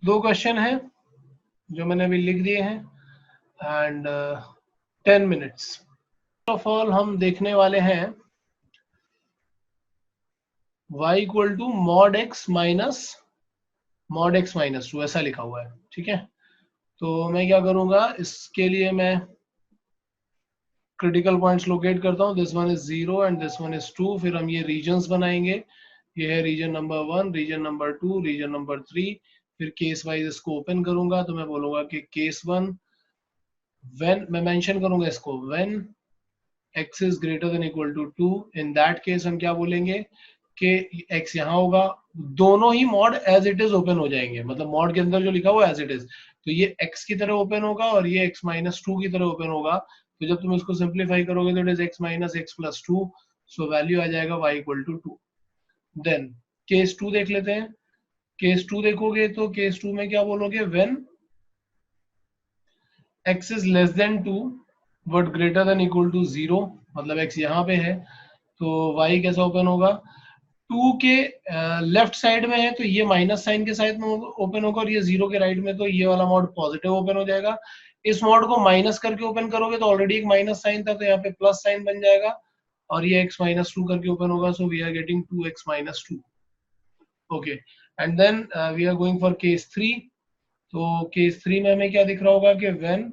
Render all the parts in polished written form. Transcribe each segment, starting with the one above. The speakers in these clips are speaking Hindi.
दो क्वेश्चन है जो मैंने अभी लिख दिए हैं एंड 10 मिनट्स। ऑफ ऑल हम देखने वाले हैं y equal to mod x minus 2 ऐसा लिखा हुआ है, ठीक है। तो मैं क्या करूंगा, इसके लिए मैं क्रिटिकल पॉइंट्स लोकेट करता हूँ। This one is 0 and this one is 2। फिर हम ये रीजन्स बनाएंगे, ये है region number 1, region number 2, region number 3। फिर केस वाइज इसको ओपन करूंगा, तो मैं बोलूंगा कि केस 1 व्हेन, मैं मेंशन करूंगा इसको, when x is greater than equal to 2, in that case हम क्या बोलेंगे कि x यहाँ होगा, दोनों ही mod as it is open हो जाएंगे, मतलब मॉड के अंदर जो लिखा हुआ एज इट इज, तो ये x की तरह ओपन होगा और ये x माइनस 2 की तरह ओपन होगा। तो जब तुम इसको सिंप्लीफाई करोगे तो it is x minus x plus 2, so value आ जाएगा y equal to 2। Then case 2 देख लेते हैं। केस 2 देखोगे तो केस 2 में क्या बोलोगे, when x is less than 2 but greater than equal to 0, मतलब x यहाँ पे है तो y कैसा ओपन होगा, 2 के लेफ्ट साइड में है तो ये माइनस साइन के साथ में ओपन होगा, और ये 0 के राइट में तो ये वाला मॉड पॉजिटिव ओपन हो जाएगा। इस मॉड को माइनस करके ओपन करोगे तो ऑलरेडी एक माइनस साइन था तो यहाँ पे प्लस साइन बन जाएगा, और ये x माइनस 2 करके ओपन होगा, so we are getting 2x minus 2। Okay, and then we are going for case 3। तो केस 3 में हमें क्या दिख रहा होगा कि when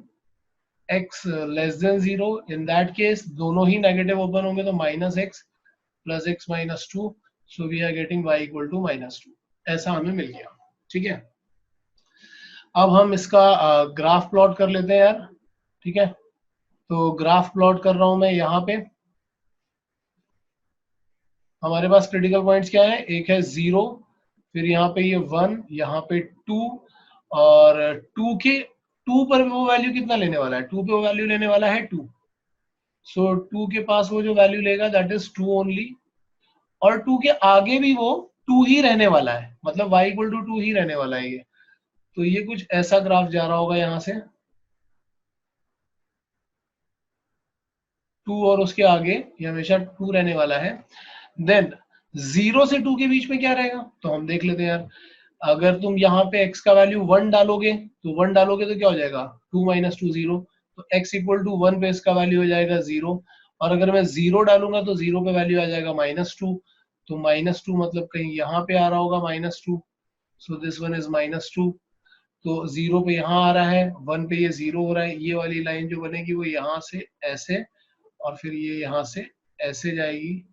x less than 0, in that case दोनों ही नेगेटिव ओपन होंगे तो minus x plus x minus 2, so we are getting y equal to minus 2। ऐसा हमें मिल गया, ठीक है। अब हम इसका ग्राफ प्लॉट कर लेते हैं यार, ठीक है। तो ग्राफ प्लॉट कर रहा हूं मैं यहाँ पे। हमारे पास क्रिटिकल पॉइंट्स क्या है, एक है 0, फिर यहाँ पे ये 1, यहाँ पे 2, और 2 पर वो वैल्यू कितना लेने वाला है, 2 पे वो वैल्यू लेने वाला है 2। सो 2 के पास वो जो वैल्यू लेगा दैट इज 2 ओनली, और 2 के आगे भी वो 2 ही रहने वाला है, मतलब y इक्वल टू 2 ही रहने वाला है ये। तो ये कुछ ऐसा ग्राफ जा रहा होगा यहाँ से, 2 और उसके आगे ये हमेशा 2 रहने वाला है। देन 0 से 2 के बीच में क्या रहेगा, तो हम देख लेते हैं यार। अगर तुम यहाँ पे x का वैल्यू 1 डालोगे तो 1 डालोगे तो क्या हो जाएगा, 2 माइनस 2 0, तो x इक्वल टू 1 पे इसका वैल्यू हो जाएगा 0। और अगर मैं 0 डालूंगा तो 0 पे वैल्यू आ जाएगा माइनस 2, तो माइनस 2 मतलब कहीं यहाँ पे आ रहा होगा minus 2, so this one is minus 2। तो 0 पे यहाँ आ रहा है, 1 पे ये 0 हो रहा है, ये वाली लाइन जो बनेगी वो यहाँ से ऐसे, और फिर ये यहाँ से ऐसे जाएगी,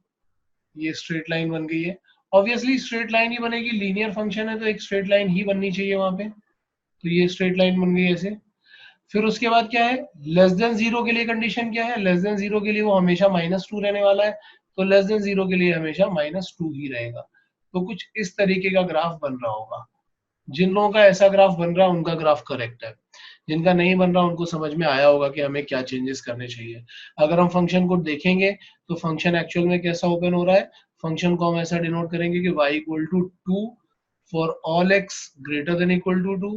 ये स्ट्रेट लाइन बन गई है। ऑब्वियसली स्ट्रेट लाइन ही बनेगी, लीनियर फंक्शन है तो एक स्ट्रेट लाइन ही बननी चाहिए वहां पे, तो ये स्ट्रेट लाइन बन गई ऐसे। फिर उसके बाद क्या है, लेस देन 0 के लिए कंडीशन क्या है, लेस देन 0 के लिए वो हमेशा माइनस 2 रहने वाला है, तो लेस देन 0 के लिए हमेशा माइनस 2 ही रहेगा। तो कुछ इस तरीके का ग्राफ बन रहा होगा। जिन लोगों का ऐसा ग्राफ बन रहा है उनका ग्राफ करेक्ट है, जिनका नहीं बन रहा उनको समझ में आया होगा कि हमें क्या चेंजेस करने चाहिए। अगर हम फंक्शन को देखेंगे तो फंक्शन एक्चुअल में कैसा ओपन हो रहा है, फंक्शन को हम ऐसा डिनोट करेंगे कि y equal to 2 for all x greater than equal to 2,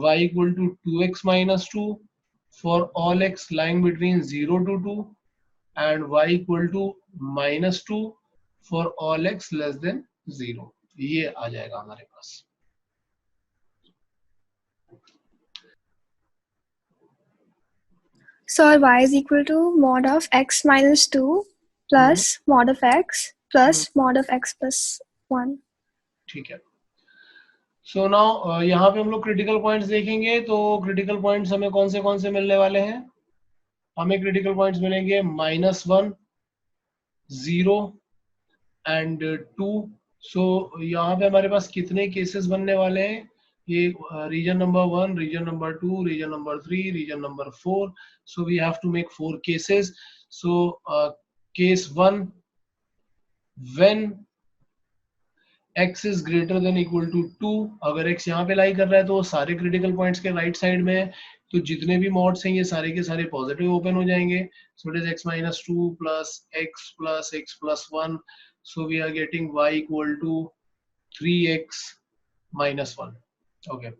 y equal to 2x minus 2 for all x lying between 0 to 2, and y equal to minus 2 for all x less than 0। ये आ जाएगा हमारे पास। So y is equal to mod of x minus 2 plus mod of x plus mod of x plus 1. ठीक है। सो नाउ यहाँ पे हम लोग क्रिटिकल पॉइंट्स देखेंगे, तो क्रिटिकल पॉइंट्स हमें कौन से मिलने वाले हैं, हमें क्रिटिकल पॉइंट्स मिलेंगे -1, 0 एंड 2। सो यहाँ पे हमारे पास कितने केसेस बनने वाले हैं, ये region number 1, region number 2, region number 3, region number 4। So we have to make 4 cases. So case 1, when x is greater than equal to 2, अगर x यहाँ पे लाई कर रहा है तो वो सारे क्रिटिकल पॉइंट्स के राइट साइड में है, तो जितने भी मॉड्स हैं ये सारे के सारे पॉजिटिव ओपन हो जाएंगे। So it is x minus 2 plus x plus 1, so we are getting y equal to 3x minus 1। Okay,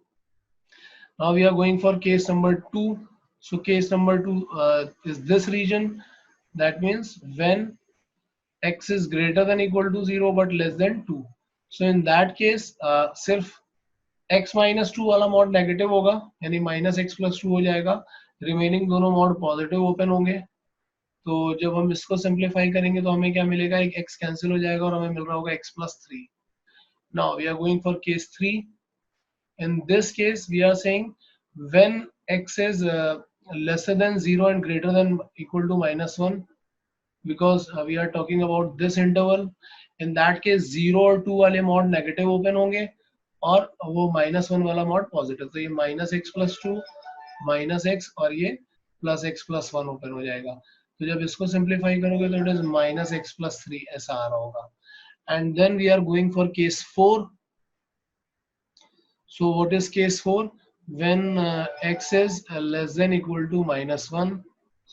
now we are going for case number 2। So case number 2 is this region, that means when x is greater than equal to 0 but less than 2। So in that case सिर्फ x माइनस टू वाला मॉड नेगेटिव होगा, यानी माइनस एक्स प्लस टू हो जाएगा, रिमेनिंग दोनों मॉड पॉजिटिव ओपन होंगे। तो जब हम इसको सिंप्लीफाई करेंगे तो हमें क्या मिलेगा, एक x कैंसिल हो जाएगा और हमें मिल रहा होगा x plus three. Now we are going for case 3. In this case we are saying when x is lesser than 0 and greater than equal to minus 1, because we are talking about this interval. In that case 0 और 2 वाले मॉड नेगेटिव ओपन होंगे और वो माइनस 1 वाला मॉड पॉजिटिव, तो ये minus x plus two minus x और ये plus x plus one open हो जाएगा। तो जब इसको सिंप्लीफाई करोगे तो it is minus x plus three, ऐसा आ रहा होगा। And then we are going for case 4. So what is case 4? When x is less than equal to minus 1,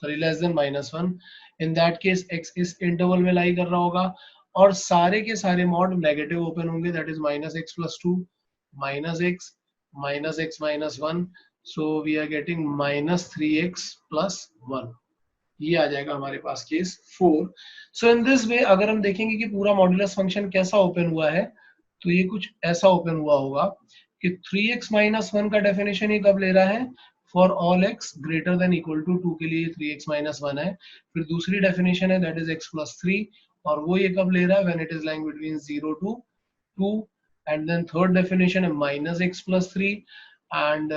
sorry less than minus 1, in that case x इस interval में lie कर रहा होगा और सारे के सारे मॉड नेगेटिव ओपन होंगे, that is minus x plus 2 minus x minus 1, so we are getting minus 3x plus 1. ये आ जाएगा हमारे पास case 4. So in this way अगर हम देखेंगे कि पूरा मॉड्यूलस फंक्शन कैसा ओपन हुआ है, तो ये कुछ ऐसा ओपन हुआ होगा कि 3x माइनस वन का डेफिनेशन ये कब ले रहा है, for all x greater than equal to 2 के लिए 3x माइनस वन है। फिर दूसरी डेफिनेशन है that is x plus three, और वो ये कब ले रहा है, when it is lying between 0 to 2। And then third definition है minus x plus three, and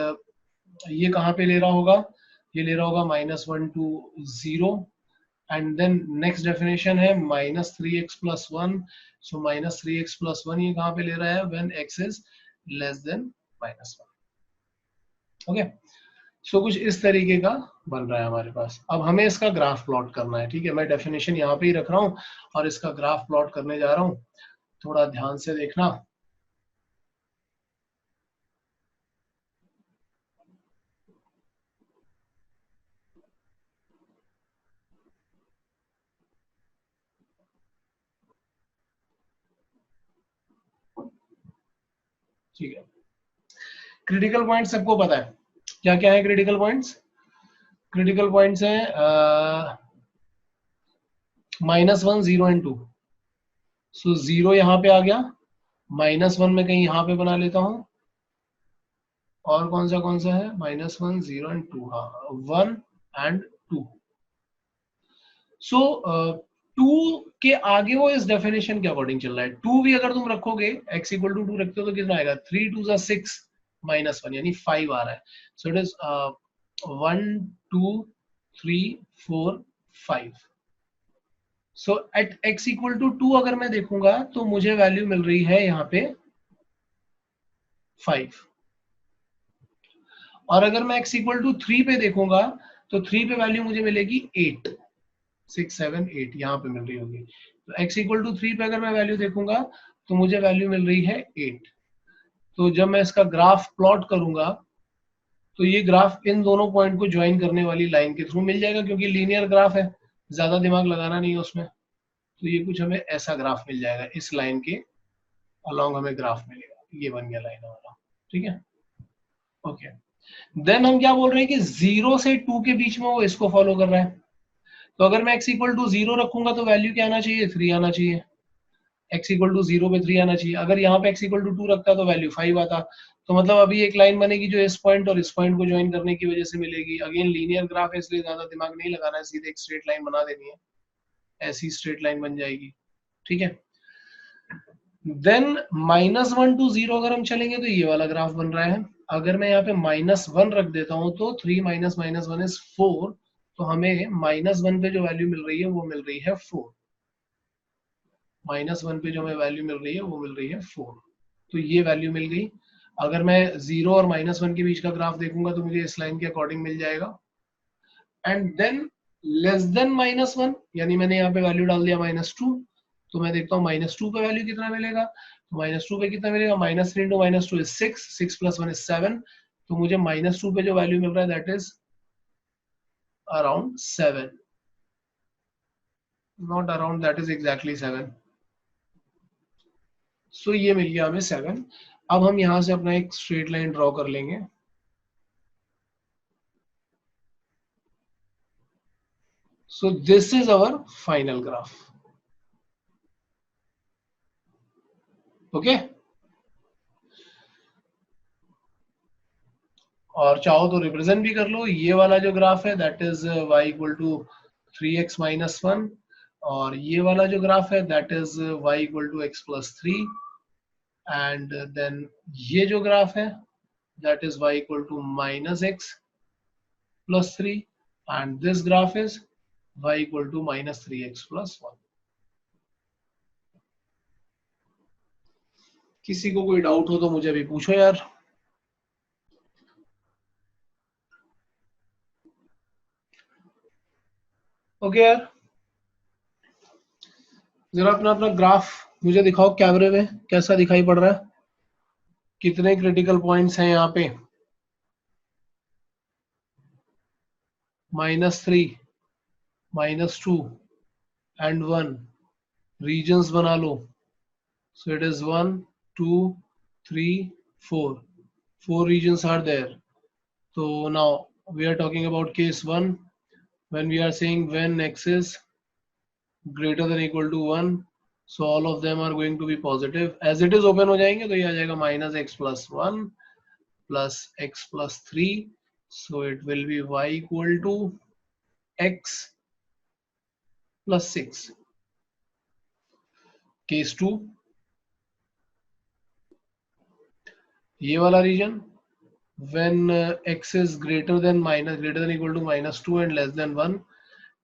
ये कहाँ पे ले रहा होगा, ये ले रहा होगा minus one to 0। And then next definition है minus three x plus one, so minus three x plus one ये कहाँ पे ले रहा है, when x is less than minus one. Okay, so कुछ इस तरीके का बन रहा है हमारे पास। अब हमें इसका ग्राफ प्लॉट करना है, ठीक है। मैं डेफिनेशन यहाँ पे ही रख रहा हूँ और इसका ग्राफ प्लॉट करने जा रहा हूँ, थोड़ा ध्यान से देखना। ठीक है, क्रिटिकल पॉइंट सबको पता है, क्या क्या है क्रिटिकल पॉइंट्स? क्रिटिकल पॉइंट्स है minus one, zero and two. So zero यहाँ पे आ गया, माइनस वन में कहीं यहाँ पे बना लेता हूँ, और कौन सा है, minus one, zero and two, हाँ, one and two. So two के आगे वो इस डेफिनेशन के अकॉर्डिंग चल रहा है। टू भी अगर तुम रखोगे, x इक्वल टू टू रखते हो तो कितना आएगा, थ्री टू जा सिक्स माइनस वन, यानी फाइव आ रहा है। So it is one two three four five. So at x equal to two अगर मैं देखूंगा तो मुझे वैल्यू मिल रही है यहाँ पे 5, और अगर मैं x इक्वल टू थ्री पे देखूंगा तो थ्री पे वैल्यू मुझे मिलेगी 8, 6 7 8 यहाँ पे मिल रही होगी। तो x इक्वल टू थ्री पे अगर मैं वैल्यू देखूंगा तो मुझे वैल्यू मिल रही है 8। तो जब मैं इसका ग्राफ प्लॉट करूंगा तो ये ग्राफ इन दोनों पॉइंट को ज्वाइन करने वाली लाइन के थ्रू मिल जाएगा, क्योंकि लीनियर ग्राफ है, ज्यादा दिमाग लगाना नहीं है उसमें। तो ये कुछ हमें ऐसा ग्राफ मिल जाएगा, इस लाइन के अलॉन्ग हमें ग्राफ मिलेगा। ये बन गया लाइन हमारा, ठीक है। ओके, देन हम क्या बोल रहे हैं कि जीरो से टू के बीच में वो इसको फॉलो कर रहा है। तो अगर मैं x इक्वल टू जीरो रखूंगा तो वैल्यू क्या आना चाहिए, थ्री आना चाहिए। x इक्वल टू जीरो पे थ्री आना चाहिए। अगर यहाँ पे x इक्वल टू टू रखता तो वैल्यू फाइव आता। तो मतलब अभी एक लाइन बनेगी जो इस पॉइंट और इस पॉइंट को ज्वाइन करने की वजह से मिलेगी। अगेन लीनियर ग्राफ है इसलिए ज्यादा दिमाग नहीं लगाना है, सीधे एक स्ट्रेट लाइन बना देनी है, ऐसी स्ट्रेट लाइन बन जाएगी, ठीक है। Then minus one two zero अगर हम चलेंगे तो ये वाला ग्राफ बन रहा है। अगर मैं यहाँ पे माइनस वन रख देता हूँ तो three minus minus one is four, तो हमें माइनस वन पे जो वैल्यू मिल रही है वो मिल रही है फोर। माइनस वन पे जो हमें वैल्यू मिल रही है वो मिल रही है फोर। तो ये वैल्यू मिल गई। अगर मैं जीरो और माइनस वन के बीच का ग्राफ देखूंगा तो मुझे इस लाइन के अकॉर्डिंग मिल जाएगा। And than less than minus one, यानी मैंने यहाँ पे वैल्यू डाल दिया माइनस टू, तो मैं देखता हूँ माइनस टू पे वैल्यू कितना मिलेगा। तो माइनस टू पे कितना मिलेगा, minus three into minus two is six, six plus one is seven. तो मुझे माइनस टू पे जो वैल्यू मिल रहा है that is around seven, not around, that is exactly seven. So ये मिल गया हमें सेवन। अब हम यहां से अपना एक स्ट्रेट लाइन ड्रॉ कर लेंगे। So this is our final graph, okay. और चाहो तो रिप्रेजेंट भी कर लो। ये वाला जो ग्राफ है that is y equal to 3x minus 1, और ये वाला जो ग्राफ है that is y equal to x plus 3, and then ये जो ग्राफ है that is y equal to minus x plus 3, and this graph is y equal to minus 3x plus 1. किसी को कोई डाउट हो तो मुझे अभी पूछो यार। ओके यार, जरा अपना अपना ग्राफ मुझे दिखाओ कैमरे में, कैसा दिखाई पड़ रहा है, कितने क्रिटिकल पॉइंट्स हैं यहाँ पे। -3, -2 एंड 1 रीजन्स बना लो। So it is 1 2 3 4, 4 regions are there. So now we are talking about case 1, when we are saying when x is greater than equal to 1, so all of them are going to be positive. As it is open हो जाएंगे तो ये आ जाएगा minus x plus 1 plus x plus 3, so it will be y equal to x plus 6. Case 2, ये वाला region when x is greater than equal to -2 and less than 1,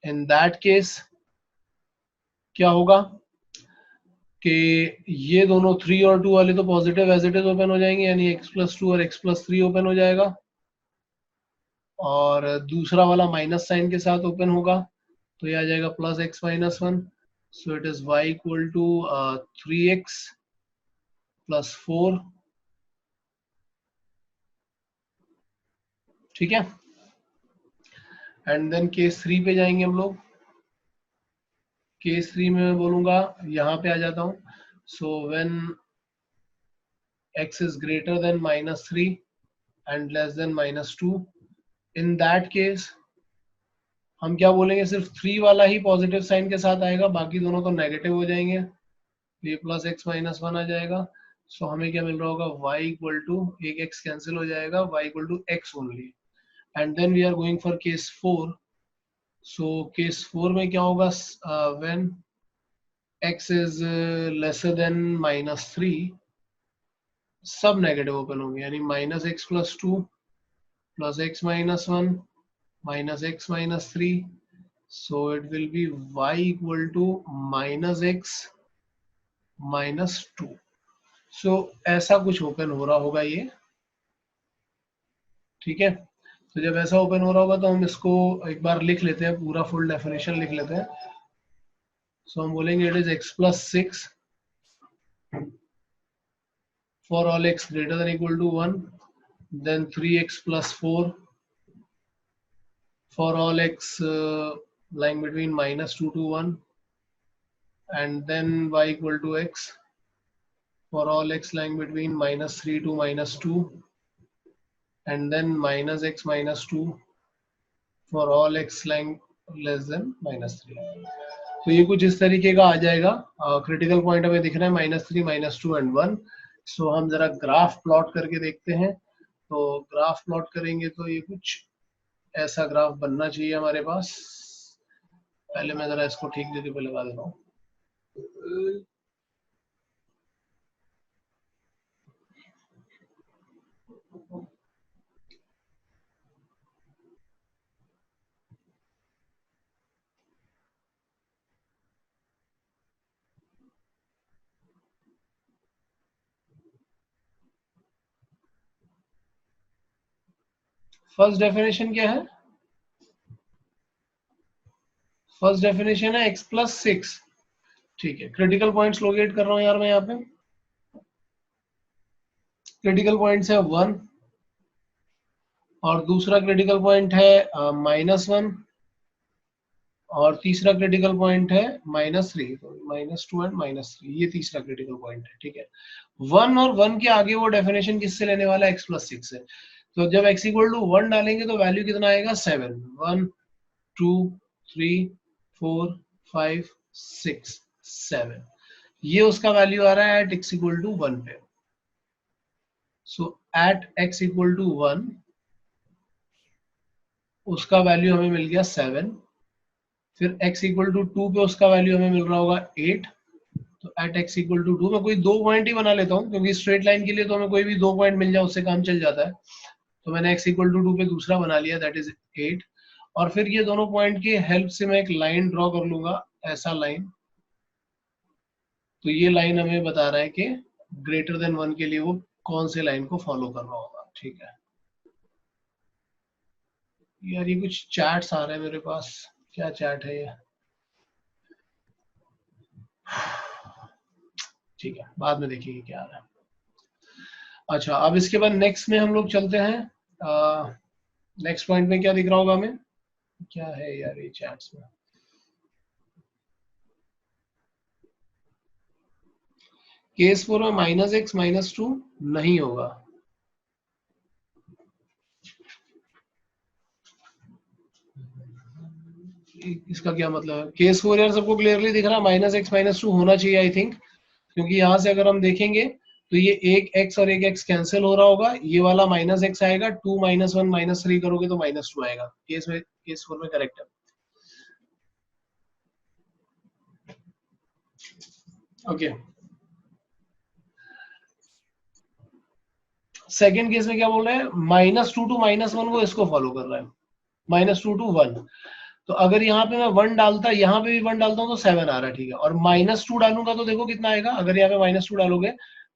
in that case क्या होगा कि ये दोनों 3 और 2 वाले तो positive as it is open हो जाएंगे, यानी x प्लस 2 और x प्लस 3 ओपन हो जाएगा, और दूसरा वाला माइनस साइन के साथ ओपन होगा तो ये आ जाएगा plus x minus 1, so it is y equal to 3x plus 4। ठीक है, एंड देन केस 3 पे जाएंगे हम लोग। केस 3 में मैं बोलूंगा, यहाँ पे आ जाता हूँ। So when x is greater than -3 and less than -2, in that case हम क्या बोलेंगे, सिर्फ 3 वाला ही पॉजिटिव साइन के साथ आएगा, बाकी दोनों तो नेगेटिव हो जाएंगे, ये प्लस x माइनस 1 आ जाएगा। सो हमें क्या मिल रहा होगा, y इक्वल टू, एक x कैंसिल हो जाएगा, y equal to x only. And then we are going for case 4। So case 4 में क्या होगा, when x is lesser than -3, सब नेगेटिव ओपन होंगे, यानी -x plus 2 plus x minus 1 minus x minus 3, so it will be y equal to minus x minus 2. so ऐसा कुछ ओपन हो रहा होगा ये। ठीक है, तो जब ऐसा ओपन हो रहा होगा तो हम इसको एक बार लिख लेते हैं, पूरा फुल डेफिनेशन लिख लेते हैं। सो हम बोलेंगे it is x plus 6 for all x greater than equal to 1, then 3x plus 4 for all x lying between -2 to 1, and then y equal to x for all x lying between -3 to -2, and then minus x minus 2 for all x lying less than -3। तो ये कुछ इस तरीके का आ जाएगा। क्रिटिकल पॉइंट हमें दिख रहा है -3 -2 एंड 1। सो हम जरा ग्राफ प्लॉट करके देखते हैं। तो ग्राफ प्लॉट करेंगे तो ये कुछ ऐसा ग्राफ बनना चाहिए हमारे पास। पहले मैं जरा इसको ठीक जगह पे लगा देता हूँ। फर्स्ट डेफिनेशन क्या है? फर्स्ट डेफिनेशन है x प्लस 6। ठीक है, क्रिटिकल पॉइंट्स लोकेट कर रहा हूँ यार मैं यहाँ पे। क्रिटिकल पॉइंट्स है 1, और दूसरा क्रिटिकल पॉइंट है -1, और तीसरा क्रिटिकल पॉइंट है -3, तो -2 एंड -3, ये तीसरा क्रिटिकल पॉइंट है। ठीक है, 1 और 1 के आगे वो डेफिनेशन किससे लेने वाला है, x प्लस 6 से। तो जब x इक्वल टू 1 डालेंगे तो वैल्यू कितना आएगा, 7। 1 2 3 4 5 6 7, ये उसका वैल्यू आ रहा है एट x इक्वल टू 1 पे। सो एट x इक्वल टू 1 उसका वैल्यू हमें मिल गया 7, फिर x इक्वल टू 2 पे उसका वैल्यू हमें मिल रहा होगा 8, तो एट x इक्वल टू 2 मैं कोई 2 पॉइंट ही बना लेता हूँ, क्योंकि स्ट्रेट लाइन के लिए तो हमें कोई भी 2 पॉइंट मिल जाए उससे काम चल जाता है। तो मैंने x इक्वल टू 2 पे दूसरा बना लिया, दैट इज 8, और फिर ये दोनों पॉइंट की हेल्प से मैं एक लाइन ड्रॉ कर लूंगा, ऐसा लाइन। तो ये लाइन हमें बता रहा है कि ग्रेटर देन 1 के लिए वो कौन से लाइन को फॉलो कर रहा होगा। ठीक है यार, ये कुछ चैट्स आ रहे हैं मेरे पास, क्या चैट है ये? ठीक है, बाद में देखेंगे क्या आ रहा है। अच्छा, अब इसके बाद नेक्स्ट में हम लोग चलते हैं। नेक्स्ट पॉइंट में क्या दिख रहा होगा हमें? क्या है यार ये चैट्स में? केस 4 में -x -2 नहीं होगा। इसका क्या मतलब है? केस 4 यार सबको क्लियरली दिख रहा है, -x -2 होना चाहिए आई थिंक, क्योंकि यहाँ से अगर हम देखेंगे तो ये एक x और एक x कैंसिल हो रहा होगा, ये वाला -x आएगा, 2 -1 -3 करोगे तो -2 आएगा। केस 4 में करेक्ट है। ओके, सेकेंड केस में क्या बोल रहे हैं? -2 टू -1 वो इसको फॉलो कर रहा है, -2 टू 1। तो अगर यहाँ पे मैं 1 डालता, यहाँ पे भी 1 डालता हूँ तो 7 आ रहा है, ठीक है। और -2 डालूंगा तो देखो कितना आएगा, अगर यहाँ पे -2 डालोगे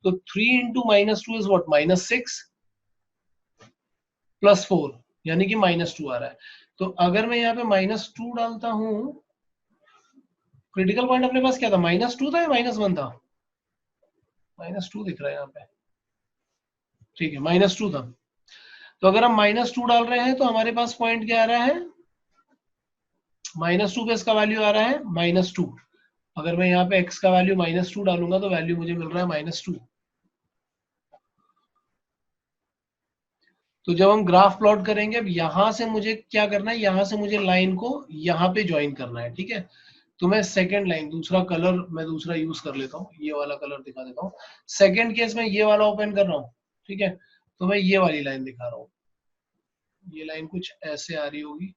तो 3 इंटू -2 इज वॉट, -6 प्लस 4, यानी कि -2 आ रहा है। तो अगर मैं यहाँ पे -2 डालता हूँ, क्रिटिकल पॉइंट अपने पास क्या था, -2 था या -1 था? -2 दिख रहा है यहाँ पे, ठीक है, -2 था। तो अगर हम -2 डाल रहे हैं तो हमारे पास पॉइंट क्या आ रहा है, -2 पे इसका वैल्यू आ रहा है -2। अगर मैं यहाँ पे x का वैल्यू -2 डालूंगा तो वैल्यू मुझे मिल रहा है -2। तो जब हम ग्राफ प्लॉट करेंगे, अब यहां से मुझे क्या करना है, यहां से मुझे लाइन को यहाँ पे ज्वाइन करना है, ठीक है। तो मैं सेकंड लाइन, दूसरा कलर मैं दूसरा यूज कर लेता हूँ, ये वाला कलर दिखा देता हूँ। सेकंड केस में ये वाला ओपन कर रहा हूँ, ठीक है। तो मैं ये वाली लाइन दिखा रहा हूँ, ये लाइन कुछ ऐसे आ रही होगी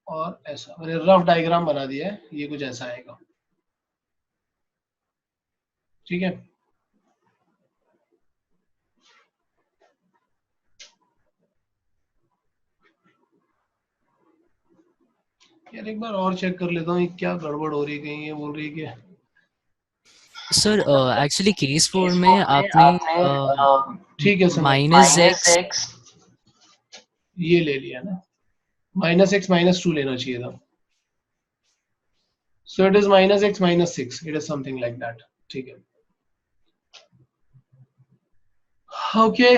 और ऐसा, मैंने रफ डायग्राम बना दिया है, ये कुछ ऐसा आएगा, ठीक है। यार एक बार और चेक कर लेता हूँ, क्या गड़बड़ हो रही है, कहीं ये बोल रही है कि सर एक्चुअली केस 4 में आपने ठीक है समझ, -x ये ले लिया ना, -x -2 लेना चाहिए था। So it is -x -6, it is something like that, ठीक है। Okay,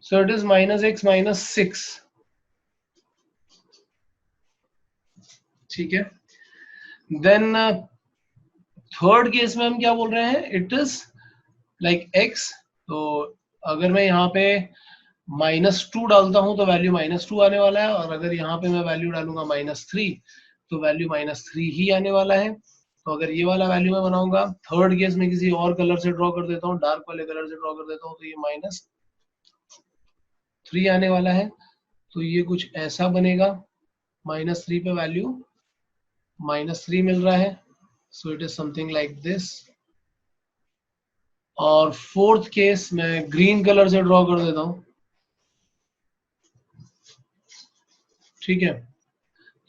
so it is -x -6, ठीक है। देन थर्ड केस में हम क्या बोल रहे हैं, इट इज लाइक x। तो अगर मैं यहाँ पे -2 डालता हूँ तो वैल्यू -2 आने वाला है, और अगर यहाँ पे मैं वैल्यू डालूंगा -3 तो वैल्यू -3 ही आने वाला है। तो अगर ये वाला वैल्यू मैं बनाऊंगा, थर्ड केस में किसी और कलर से ड्रॉ कर देता हूँ, डार्क वाले कलर से ड्रॉ कर देता हूँ, तो ये -3 आने वाला है। तो ये कुछ ऐसा बनेगा, -3 पे वैल्यू -3 मिल रहा है, so it is something like this. और फोर्थ केस मैं ग्रीन कलर से ड्रॉ कर देता हूं, ठीक है।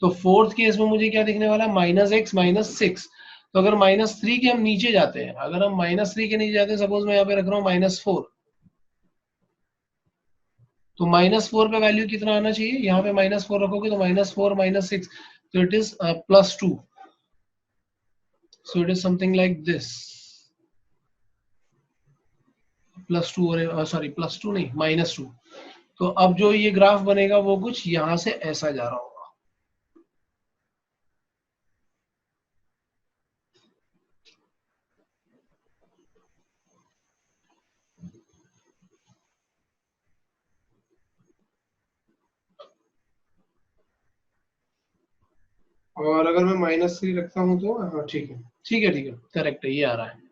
तो फोर्थ केस में मुझे क्या दिखने वाला है, -x -6। तो अगर -3 के हम नीचे जाते हैं, अगर हम -3 के नीचे जाते हैं, सपोज मैं यहाँ पे रख रहा हूँ -4, तो -4 पे वैल्यू कितना आना चाहिए, यहाँ पे -4 रखोगे तो -4 -6, तो it is +2। So it is something like this, +2, और सॉरी +2 नहीं, -2। तो अब जो ये ग्राफ बनेगा वो कुछ यहाँ से ऐसा जा रहा होगा। और अगर मैं -3 रखता हूँ तो हाँ ठीक है, ठीक है, ठीक है, करेक्ट है, ये आ रहा है।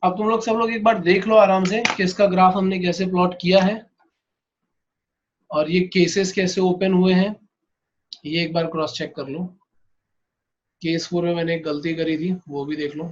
अब तुम लोग सब लोग एक बार देख लो आराम से कि इसका ग्राफ हमने कैसे प्लॉट किया है। और ये केसेस कैसे ओपन हुए हैं ये एक बार क्रॉस चेक कर लो। केस 4 में मैंने एक गलती करी थी, वो भी देख लो।